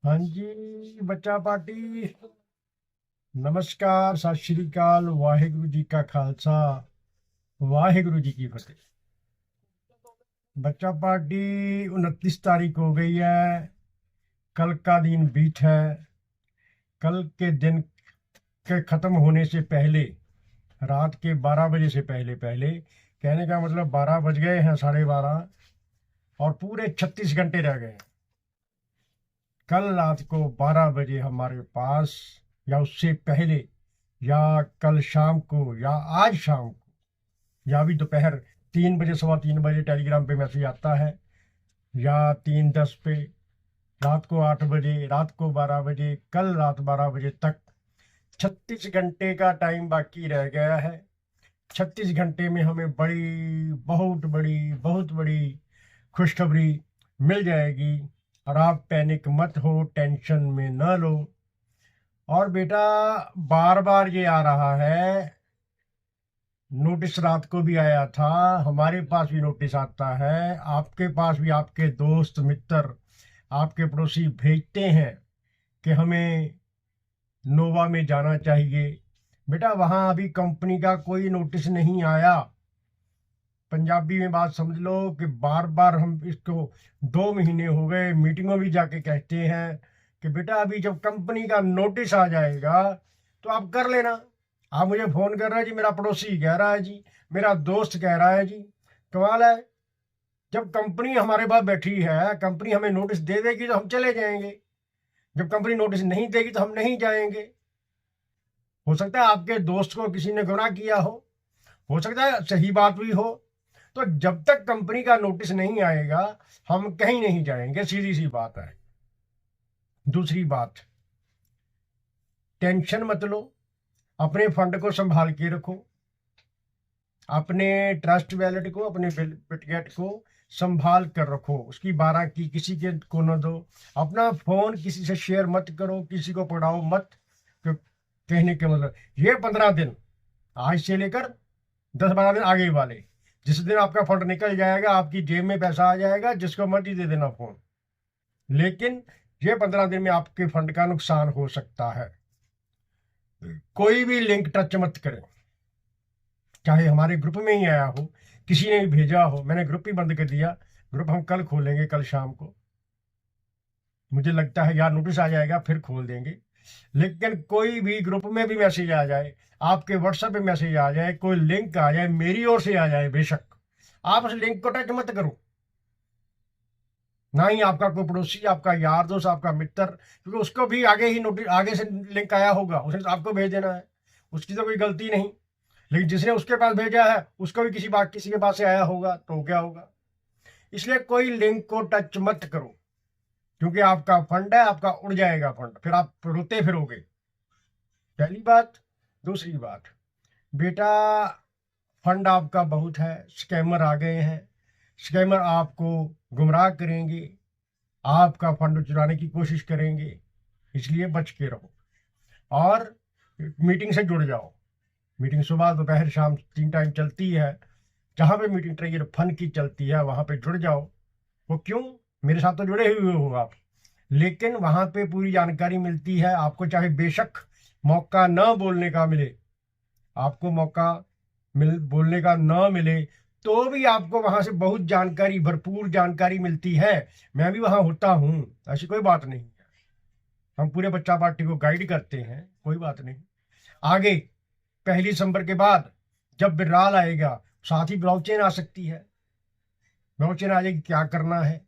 हाँ जी बच्चा पार्टी। नमस्कार, सत श्री अकाल, वाहिगुरु जी का खालसा, वाहिगुरु जी की फतेह। बच्चा पार्टी 29 तारीख हो गई है। कल का दिन बीत है। कल के दिन के खत्म होने से पहले, रात के 12 बजे से पहले पहले, कहने का मतलब 12 बज गए हैं, 12:30, और पूरे 36 घंटे रह गए हैं। कल रात को 12 बजे हमारे पास, या उससे पहले, या कल शाम को, या आज शाम को, या भी दोपहर 3 बजे, 3:15 टेलीग्राम पे मैसेज आता है, या 3:10 पे, रात को 8 बजे, रात को 12 बजे, कल रात 12 बजे तक 36 घंटे का टाइम बाकी रह गया है। 36 घंटे में हमें बहुत बड़ी खुशखबरी मिल जाएगी। और आप पैनिक मत हो, टेंशन में न लो। और बेटा, बार बार ये आ रहा है, नोटिस रात को भी आया था, हमारे पास भी नोटिस आता है, आपके पास भी आपके दोस्त मित्र, आपके पड़ोसी भेजते हैं कि हमें नोवा में जाना चाहिए। बेटा, वहां अभी कंपनी का कोई नोटिस नहीं आया। पंजाबी में बात समझ लो कि बार बार हम इसको 2 महीने हो गए, मीटिंगों में जाके कहते हैं कि बेटा अभी जब कंपनी का नोटिस आ जाएगा तो आप कर लेना। आप मुझे फोन कर रहे हैं जी, मेरा पड़ोसी कह रहा है जी, मेरा दोस्त कह रहा है जी। कमाल है। जब कंपनी हमारे पास बैठी है, कंपनी हमें नोटिस दे देगी तो हम चले जाएंगे। जब कंपनी नोटिस नहीं देगी तो हम नहीं जाएंगे। हो सकता है आपके दोस्त को किसी ने गुनाह किया हो सकता है सही बात भी हो। तो जब तक कंपनी का नोटिस नहीं आएगा हम कहीं नहीं जाएंगे, सीधी सी बात है। दूसरी बात, टेंशन मत लो, अपने फंड को संभाल के रखो, अपने ट्रस्ट वैलेट को, अपने बिटगेट को संभाल कर रखो, उसकी 12 की किसी के को न दो। अपना फोन किसी से शेयर मत करो, किसी को पढ़ाओ मत। कहने के मतलब ये 15 दिन, आज से लेकर 10-12 दिन आगे वाले, जिस दिन आपका फंड निकल जाएगा, आपकी जेब में पैसा आ जाएगा, जिसको मर्जी दे देना फोन। लेकिन ये 15 दिन में आपके फंड का नुकसान हो सकता है। कोई भी लिंक टच मत करें, चाहे हमारे ग्रुप में ही आया हो, किसी ने भी भेजा हो। मैंने ग्रुप ही बंद कर दिया। ग्रुप हम कल खोलेंगे, कल शाम को। मुझे लगता है यार नोटिस आ जाएगा फिर खोल देंगे। लेकिन कोई भी ग्रुप में भी मैसेज आ जाए, आपके व्हाट्सएप पे मैसेज आ जाए, कोई लिंक आ जाए, मेरी ओर से आ जाए, बेशक आप उस लिंक को टच मत करो। ना ही आपका कोई पड़ोसी, आपका यार दोस्त, आपका मित्र, क्योंकि उसको भी आगे ही नोटिस, आगे से लिंक आया होगा, उसने तो आपको भेज देना है, उसकी तो कोई गलती नहीं। लेकिन जिसने उसके पास भेजा है उसको भी किसी के पास से आया होगा, तो क्या होगा। इसलिए कोई लिंक को टच मत करो, क्योंकि आपका फंड है, आपका उड़ जाएगा फंड, फिर आप रोते फिरोगे। पहली बात। दूसरी बात, बेटा, फंड आपका बहुत है, स्कैमर आ गए हैं, स्कैमर आपको गुमराह करेंगे, आपका फंड चुराने की कोशिश करेंगे। इसलिए बच के रहो और मीटिंग से जुड़ जाओ। मीटिंग सुबह दोपहर शाम 3 टाइम चलती है। जहां पे मीटिंग ट्रेजर फन की चलती है वहां पे जुड़ जाओ। वो क्यों, मेरे साथ तो जुड़े हुए हो आप, लेकिन वहां पे पूरी जानकारी मिलती है आपको। चाहे बेशक मौका न बोलने का मिले, आपको मौका बोलने का न मिले, तो भी आपको वहां से बहुत जानकारी, भरपूर जानकारी मिलती है। मैं भी वहां होता हूं, ऐसी कोई बात नहीं। हम पूरे बच्चा पार्टी को गाइड करते हैं, कोई बात नहीं। आगे 1 दिसंबर के बाद जब बिरराल आएगा, साथ ही ब्लॉकचेन आ सकती है। ब्लॉकचेन आ जाएगी, क्या करना है,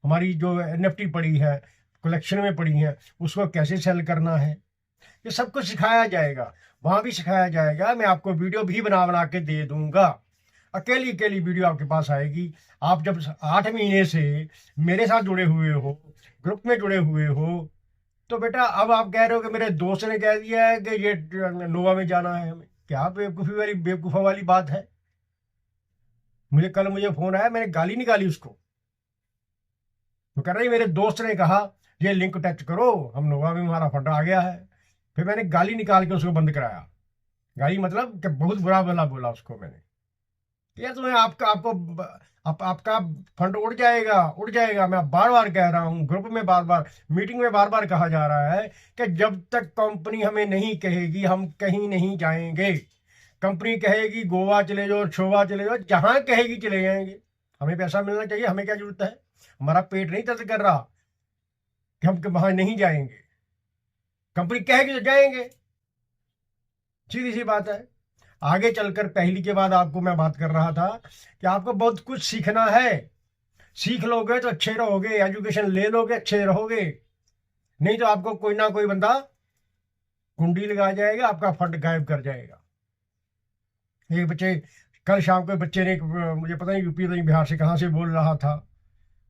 हमारी जो एनएफटी पड़ी है, कलेक्शन में पड़ी है, उसको कैसे सेल करना है, ये सब कुछ सिखाया जाएगा। वहां भी सिखाया जाएगा। मैं आपको वीडियो भी बना बना के दे दूंगा। अकेली अकेली वीडियो आपके पास आएगी। आप जब 8 महीने से मेरे साथ जुड़े हुए हो, ग्रुप में जुड़े हुए हो, तो बेटा अब आप कह रहे हो कि मेरे दोस्त ने कह दिया है कि ये नोवा में जाना है हमें। क्या बेवकूफों वाली बात है। मुझे फोन आया, मैंने गाली निकाली उसको। तो कह रही मेरे दोस्त ने कहा ये लिंक टच करो, हम नोवा में, हमारा फंड आ गया है। फिर मैंने गाली निकाल के उसको बंद कराया। गाली मतलब कि बहुत बुरा भला बोला उसको मैंने। यार तुम्हें आपका फंड उड़ जाएगा, उड़ जाएगा। मैं बार बार कह रहा हूँ, ग्रुप में बार बार, मीटिंग में बार बार कहा जा रहा है कि जब तक कंपनी हमें नहीं कहेगी हम कहीं नहीं जाएंगे। कंपनी कहेगी गोवा चले जाओ, शोवा चले जाओ, जहां कहेगी चले जाएंगे। हमें पैसा मिलना चाहिए, हमें क्या जरूरत है? हमारा पेट नहीं दर्द कर रहा कि हम वहां नहीं जाएंगे। कंपनी कहेगी तो जाएंगे, सीधी सी बात है। आगे चलकर पहली के बाद आपको मैं बात कर रहा था कि आपको बहुत कुछ सीखना है। सीख लोगे तो अच्छे रहोगे, एजुकेशन ले लोगे अच्छे रहोगे, नहीं तो आपको कोई ना कोई बंदा कुंडी लगा जाएगा, आपका फंड गायब कर जाएगा। एक बच्चे, कल शाम को बच्चे ने मुझे पता नहीं यूपी नहीं बिहार से कहाँ से बोल रहा था,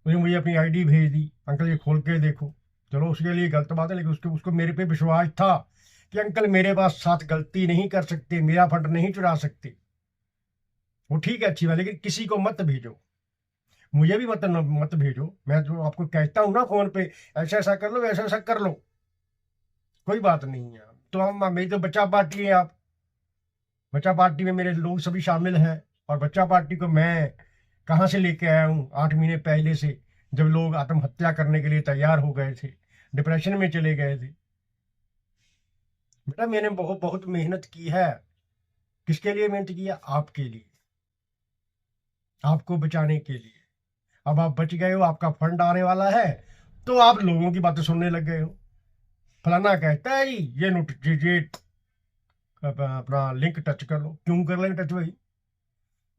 मुझे अपनी आईडी भेज दी, अंकल ये खोल के देखो। चलो उसके लिए गलत बात है, लेकिन उसको मेरे पे विश्वास था कि अंकल मेरे पास साथ गलती नहीं कर सकते, मेरा फंड नहीं चुरा सकते। वो ठीक है, अच्छी बात, लेकिन किसी को मत भेजो, मुझे भी मत भेजो। मैं जो आपको कहता हूँ ना फोन पे, ऐसा ऐसा कर लो, ऐसा ऐसा कर लो, कोई बात नहीं है। तो हम, मेरी तो बच्चा पार्टी है, आप बच्चा पार्टी में मेरे लोग सभी शामिल हैं। और बच्चा पार्टी को मैं कहाँ से लेके आया हूँ? 8 महीने पहले से, जब लोग आत्महत्या करने के लिए तैयार हो गए थे, डिप्रेशन में चले गए थे। बेटा मैंने बहुत बहुत मेहनत की है। किसके लिए मेहनत की है? आपके लिए, आपको बचाने के लिए। अब आप बच गए हो, आपका फंड आने वाला है, तो आप लोगों की बातें सुनने लग गए हो। फलाना कहता है जी ये नोट ये अपना लिंक टच कर लो। क्यों कर लें टच भाई?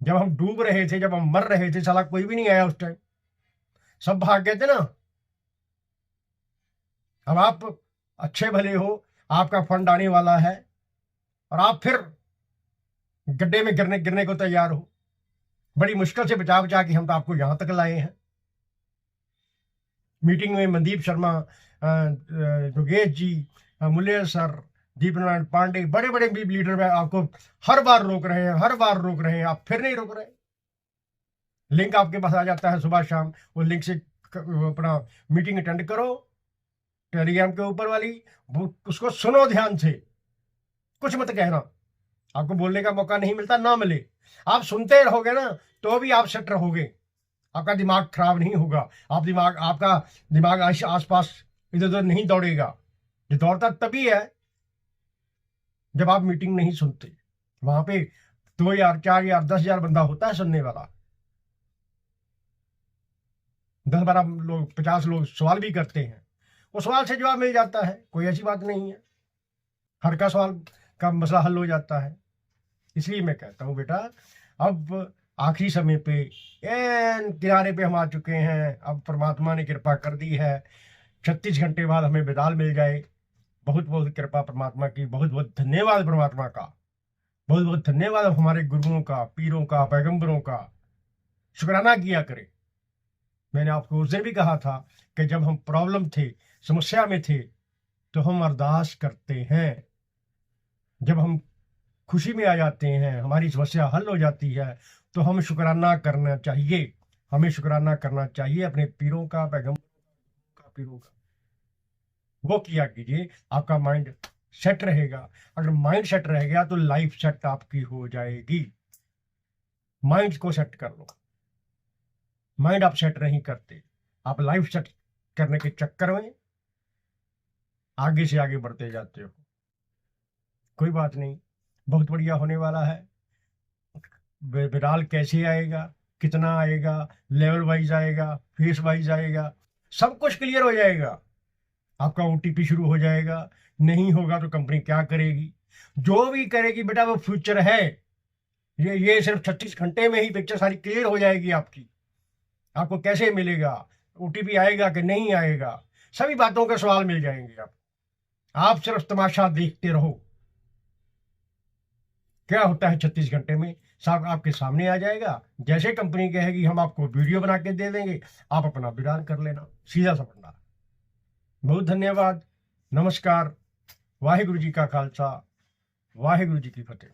जब हम डूब रहे थे, जब हम मर रहे थे, साला कोई भी नहीं आया उस टाइम, सब भाग गए थे ना। अब आप अच्छे भले हो, आपका फंड आने वाला है, और आप फिर गड्ढे में गिरने गिरने को तैयार हो। बड़ी मुश्किल से बचा बचा के हम तो आपको यहां तक लाए हैं। मीटिंग में मनदीप शर्मा, योगेश जी, मुलेर सर, दीप नारायण पांडे, बड़े बड़े भी लीडर आपको हर बार रोक रहे हैं, हर बार रोक रहे हैं, आप फिर नहीं रोक रहे। लिंक आपके पास आ जाता है सुबह शाम, वो लिंक से अपना मीटिंग अटेंड करो, टेलीग्राम के ऊपर वाली, वो उसको सुनो ध्यान से, कुछ मत कहना। आपको बोलने का मौका नहीं मिलता, ना मिले, आप सुनते रहोगे ना तो भी आप सेट रहोगे, आपका दिमाग खराब नहीं होगा। आपका दिमाग आसपास इधर उधर नहीं दौड़ेगा। ये दौड़ता तभी है जब आप मीटिंग नहीं सुनते। वहां पे 2,000, 4,000, 10,000 बंदा होता है सुनने वाला। 10-12 लोग, 50 लोग सवाल भी करते हैं, वो सवाल से जवाब मिल जाता है, कोई ऐसी बात नहीं है, हर का सवाल का मसला हल हो जाता है। इसलिए मैं कहता हूँ बेटा, अब आखिरी समय पे किनारे पे हम आ चुके हैं। अब परमात्मा ने कृपा कर दी है, 36 घंटे बाद हमें विदाल मिल जाए। बहुत बहुत कृपा परमात्मा की, बहुत बहुत धन्यवाद परमात्मा का, बहुत बहुत धन्यवाद हमारे गुरुओं का, पीरों का, पैगंबरों का। शुक्राना किया करें। मैंने आपको उस दिन भी कहा था कि जब हम प्रॉब्लम थे, समस्या में थे, तो हम अरदास करते हैं। जब हम खुशी में आ जाते हैं, हमारी समस्या हल हो जाती है, तो हम शुक्राना करना चाहिए। हमें शुक्राना करना चाहिए अपने पीरों का, पैगंबरों का, पीरों का। वो किया कीजिए, आपका माइंड सेट रहेगा। अगर माइंड सेट रहेगा तो लाइफ सेट आपकी हो जाएगी। माइंड को सेट कर लो। माइंड आप सेट नहीं करते, आप लाइफ सेट करने के चक्कर में आगे से आगे बढ़ते जाते हो। कोई बात नहीं, बहुत बढ़िया होने वाला है। विराल कैसे आएगा, कितना आएगा, लेवल वाइज आएगा, फेस वाइज आएगा, सब कुछ क्लियर हो जाएगा। आपका ओटीपी शुरू हो जाएगा। नहीं होगा तो कंपनी क्या करेगी? जो भी करेगी बेटा वो फ्यूचर है। ये सिर्फ 36 घंटे में ही पिक्चर सारी क्लियर हो जाएगी आपकी। आपको कैसे मिलेगा, ओटीपी आएगा कि नहीं आएगा, सभी बातों के सवाल मिल जाएंगे। आप सिर्फ तमाशा देखते रहो, क्या होता है 36 घंटे में सब आपके सामने आ जाएगा। जैसे कंपनी कहेगी हम आपको वीडियो बना के दे देंगे, आप अपना विड्रॉल कर लेना, सीधा सा फंडा। बहुत धन्यवाद, नमस्कार, वाहिगुरु जी का खालसा, वाहिगुरु जी की फतेह।